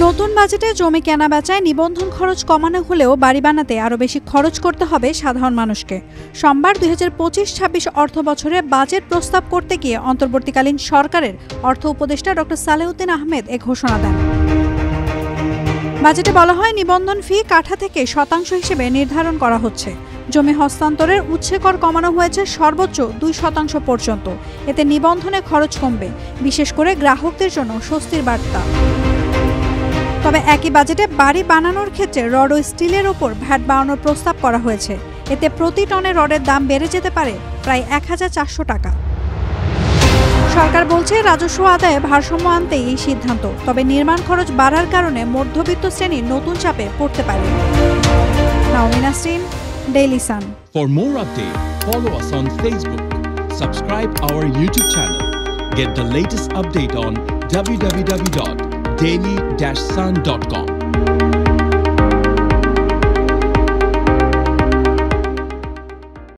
নতুন বাজেটে জমি কেনা বেচায় নিবন্ধন খরচ কমানো হলেও বাড়ি বানাতে আরও বেশি খরচ করতে হবে সাধারণ মানুষকে। সোমবার 2025-26 অর্থ বছরে বাজেট প্রস্তাব করতে গিয়ে অন্তর্বর্তীকালীন সরকারের অর্থ উপদেষ্টা ডক্টর সালেউদ্দিন আহমেদ এ ঘোষণা দেন। বাজেটে বলা হয়, নিবন্ধন ফি কাঠা থেকে শতাংশ হিসেবে নির্ধারণ করা হচ্ছে। জমি হস্তান্তরের উৎসে কর কমানো হয়েছে সর্বোচ্চ 2% পর্যন্ত। এতে নিবন্ধনে খরচ কমবে, বিশেষ করে গ্রাহকদের জন্য স্বস্তির বার্তা। তবে একই বাজেটে বাড়ি বানানোর ক্ষেত্রে রড ও স্টিলের ওপর ভ্যাট বাড়ানোর প্রস্তাব করা হয়েছে। এতে প্রতি টনে রডের দাম বেড়ে যেতে পারে প্রায় 1400 টাকা। সরকার বলছে, রাজস্ব আদায়ে ভারসাম্য আনতে এই সিদ্ধান্ত। তবে নির্মাণ খরচ বাড়ার কারণে মধ্যবিত্ত শ্রেণী নতুন চাপে পড়তে পারে। Naomin Nasrin, Daily Sun. For more updates, follow us on Facebook. Subscribe our YouTube channel. Get the latest update on www.daily-sun.com.